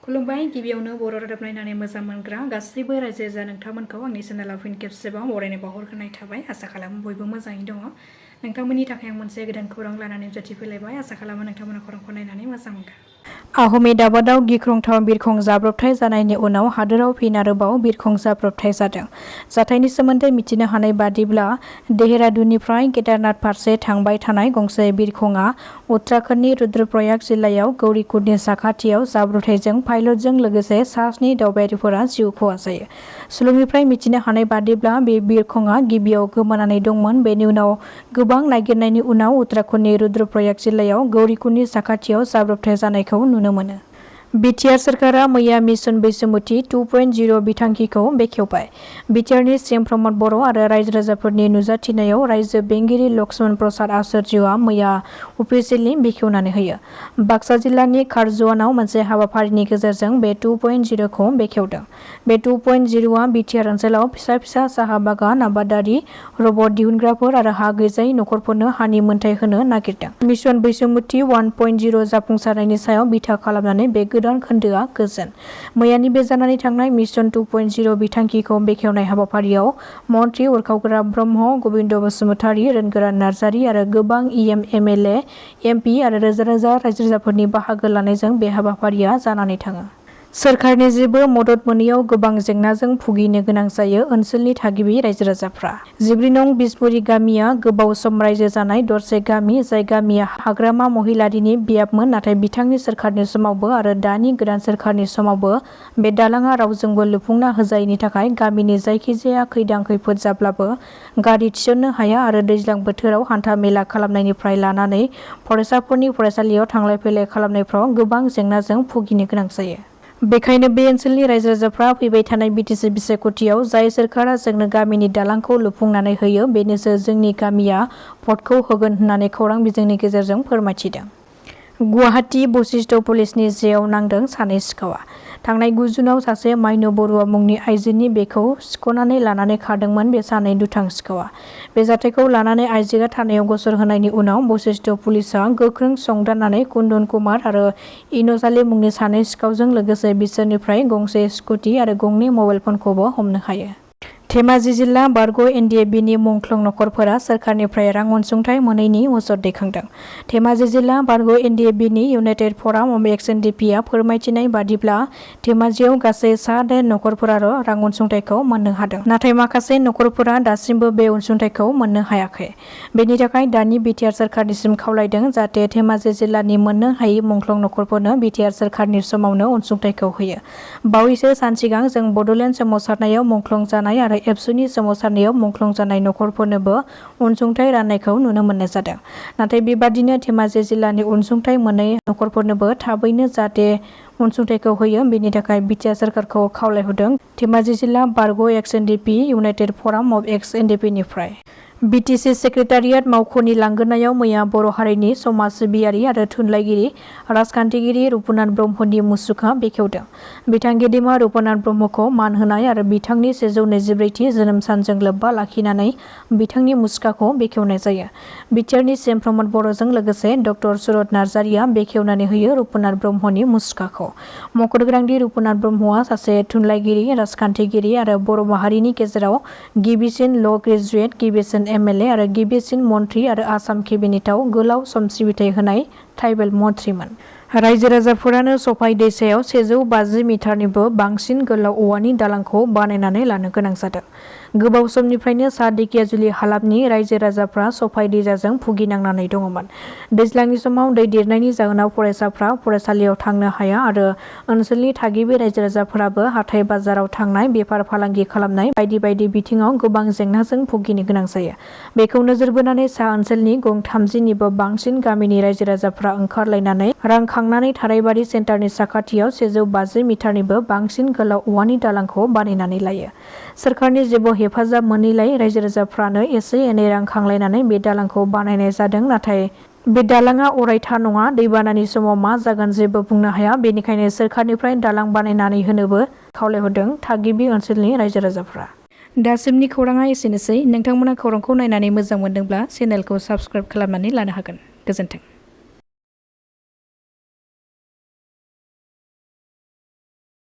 खुलुमबाय गिबियावनो बर' रादाब नायनानै मोजां मोनग्रा गासैबो रायजो राजा नोंथांमोनखौ आंनि चेनेलाव फिन खेबसेबाव बरायनाय बावहरग्रोनाय थाबाय। आसा खालामो बयबो मोजाङै दङ। नोंथांमोननि थाखाय आं मोनसे गोदान खौरां लानानै नुजाथिफैलायबाय। आसा खालामो नोंथांमोना खौरांखौ नायनानै मोजां मोनगोन। आहमेदाबादाव गिख्रंथाव बिरखं जाब्रबथाय जानायनि उनाव हादोराव फिन आरोबाव बिरखं जाब्रबथाय जादों। जाथायनि सोमोन्दै मिथिनो हानाय बादिब्ला देहरादूननिफ्राय केदारनाथ फारसे थांबाय थानाय गंसे बिरखंआ उत्तराखन्डनि रुद्रप्रयाग जिल्लायाव गौरीकुंडनि साखाथियाव जाब्रबथायजों पाइलटजों लोगोसे सा 7 दावबायारिफोरा जिउ खहा जायो। सुलुंनिफ्राय मिथिनो हानाय बादिब्ला बे बिरखंआ गिबियाव गोमानानै दंमोन। बेनि उनाव गोबां नागिरनायनि उनाव उत्तराखन्डनि रुद्रप्रयाग जिल्लायाव गौरीकुंडनि साखाथियाव जाब्रबथाय जानायखौ नुनो मोनो। बिटिआर सोरखारा मैया मिशन बैसोमुथि 2.0 बिथांखिखौ बेखेवबाय। बिटिआरनि सिएम प्रमद बर' आरो रायजो राजाफोरनि नुजाथिनायाव रायजो बेंगिरि लक्ष्मण प्रसाद आचार्यआ मैया अफिसियेलि बेखेवनानै होयो। बाक्सा जिल्लानि खारज'आनाव मोनसे हाबाफारिनि गेजेरजों बे 2.0 खौ बेखेवदों। बे 2.0 आ बिटिआर ओनसोलाव फिसा फिसा साहा बागान आबादारि, रबट दिहुनग्राफोर आरो हा गैजायै नखरफोरनो हानि मोनथाय होनो नागिरदों। मिशन बैसोमुथि 1.0 जाफुंसारनायनि सायाव बिथा खालामनानै बे गोदान खोन्दोआ गोजोन। मैयानि बे जानानै थांनाय मिशन 2.0 बिथांखिखौ बेखेवनाय हाबाफारियाव मन्त्रि उरखावग्रा ब्रह्म, गबिन्द बसुमतारी, रोनगोरा नार्जारी आरो गोबां इएम, एमएलए, एमपि आरो रोजा रोजा रायजो राजाफोरनि बाहागो लानायजों बे हाबाफारिया जानानै थाङो। सोरखारनि जेबो मदद मोनैयाव गोबां जेंनाजों भुगिनो गोनां जायो ओनसोलनि थागिबि रायजो राजाफ्रा। 14 नं बिसमुरि गामिया गोबाव सम रायजो जानाय दरसे गामि, जाय गामिया हाग्रामा महिलारिनि बियाबमोन। नाथाय बिथांनि सोरखारनि समावबो आरो दानि गोदान सोरखारनि समावबो बे दालाङा रावजोंबो लुफुंना होजायैनि थाखाय गामिनि जायखिजाया खैदां खैफोद जाब्लाबो गारि थिसननो हाया आरो दैज्लां बोथोराव हान्था मेला खालामनायनिफ्राय लानानै फरायसाफोरनि फरायसालियाव थांलाय फैलाय खालामनायफ्राव गोबां जेंनाजों भुगिनो गोनां जायो। बेखायनो बे ओनसोलनि रायजो राजाफ्रा फैबाय थानाय बिटिसि बिसायख'थियाव जाय सोरखारा जोंनो गामिनि दालांखौ लुफुंनानै होयो बेनोसो जोंनि गामिया भटखौ होगोन होननानै खौरां बिजोंनि गेजेरजों फोरमायथिदों। गुवाहाटी बशिष्ठ पुलिसनि जेआव नांदों सानै सिखावा। थांनाय 9 जुनाव सासे माइनु बरुवा मुंनि आइजोनि बेखौ सिख'नानै लानानै खारदोंमोन बे सानै दुथां सिखावा। बे जाथायखौ लानानै आइजोआ थानायाव गसर होनायनि उनाव बशिष्ठ पुलिसआ गोख्रों संदाननानै कुन्दन कुमार आरो इनजालि मुंनि सानै सिखावजों लोगोसे बिसोरनिफ्राय गंसे स्कुटि आरो गंनै मबाइल फनखौबो हमनो हायो। धेमाजि जिल्ला बारग' एनडिएफबिनि मुंख्लं नखरफोरा सोरखारनिफ्राय रां अनसुंथाइ मोनैनि अजद दैखांदों। धेमाजि जिल्ला बारग' एनडिएफबिनि इउनाइटेड फराम अफ एक्स-एनडिपिआ फोरमायथिनाय बादिब्ला धेमाजियाव गासै सा 8 नखरफोराल' रां अनसुंथाइखौ मोननो हादों। नाथाय माखासे नखरफोरा दासिमबो बे अनसुंथाइखौ मोननो हायाखै। बेनि थाखाय दानि बिटिआर सोरखारनिसिम खावलायदों जाहाथे धेमाजि जिल्लानि मोननो हायै मुंख्लं नखरफोरनो बिटिआर सोरखारनि समावनो अनसुंथाइखौ होयो। बावैसो सान सिगां जों बड'लेण्ड सोमावसारनायाव मुंख्लं जानाय आरो एबसुनि सोमावसारनायाव मुंख्लं जानाय नखरफोरनोबो अनसुंथाइ राननायखौ नुनो मोननाय जादों। नाथाय बेबादिनो धेमाजि जिल्लानि अनसुंथाइ मोनै नखरफोरनोबो थाबैनो जाहाथे अनसुंथाइखौ होयो बेनि थाखाय बिटिआर सोरखारखौ खावलायहरदों धेमाजि जिल्ला बारग' एक्स-एनडिपि इउनाइटेड फराम अफ एक्स-एनडिपिनिफ्राय। बिटिसि सेक्रेटारियेट मावख'नि लांगोनायाव मैया बर' हारिनि समाज सिबियारि आरो थुनलाइगिरि, राजखान्थिगिरि रुपनाथ ब्रह्मनि मुसुखा बेखेवदों। बिथां गेदेमा रुपनाथ ब्रह्मखौ मान होनाय आरो बिथांनि 124थि जोनोम सानजों लोब्बा लाखिनानै बिथांनि मुसुखाखौ बेखेवनाय जायो। बिटिआरनि सिएम प्रमद बर'जों लोगोसे ड सुरत नार्जारिया बेखेवनानै होयो रुपनाथ ब्रह्मनि मुसुखाखौ। मख'नोगोनांदि रुपनाथ ब्रह्मआ सासे थुनलाइगिरि, राजखान्थिगिरि आरो बर' माहारिनि गेजेराव गिबिसिन ल' ग्रेजुएट, गिबिसिन एमएलए आरो गिबिसिन मन्थ्रि आरो आसाम केबिनेटआव गोलाव सम सिबिथाय होनाय ट्राइबेल मन्थ्रिमोन। रायजो राजाफोरानो सफाइ दैसायाव 150 मिटारनिबो बांसिन गोलाव औवानि दालांखौ बानायनानै लानो गोनां जादों। गोबाव समनिफ्रायनो सा दिखियाजुलि हालामनि रायजो राजाफ्रा सफाइ दैजाजों भुगिनांनानै दङमोन। दैज्लांनि समाव दै देरनायनि जाहोनाव फरायसाफ्रा फरायसालियाव थांनो हाया आरो ओनसोलनि थागिबि रायजो राजाफोराबो हाथाइ बाजाराव थांनाय, बेफार फालांगि खालामनाय बायदि बायदि बिथिङाव गोबां जेंनाजों भुगिनो गोनां जायो। बेखौ नोजोर बोनानै सा ओनसोलनि गं 30निबो बांसिन गामिनि रायजो राजाफ्रा ओंखारलायनानै रां खांनानै थाराइबारि सेन्टारनि साखाथियाव 150 मिटारनिबो बांसिन गोलाव औवानि दालांखौ बानायनानै लायो। सोरखारनि जेबो हेफाजाब मोनैलाय रायजो राजाफ्रानो एसे एनै रां खांलायनानै बे दालांखौ बानायनाय जादों। नाथाय बे दालाङा अरायथा नङा। दैबानानि समाव मा जागोन जेबो बुंनो हाया। बेनिखायनो सोरखारनिफ्राय दालां बानायनानै होनोबो खावलायहरदों थागिबि ओनसोलनि रायजो राजाफ्रा। दासिमनि खौराङा एसेनोसै। नोंथांमोना खौरांखौ नायनानै मोजां मोनदोंब्ला चेनेलखौ साबस्क्राइब खालामनानै लानो हागोन। गोजोन्थों।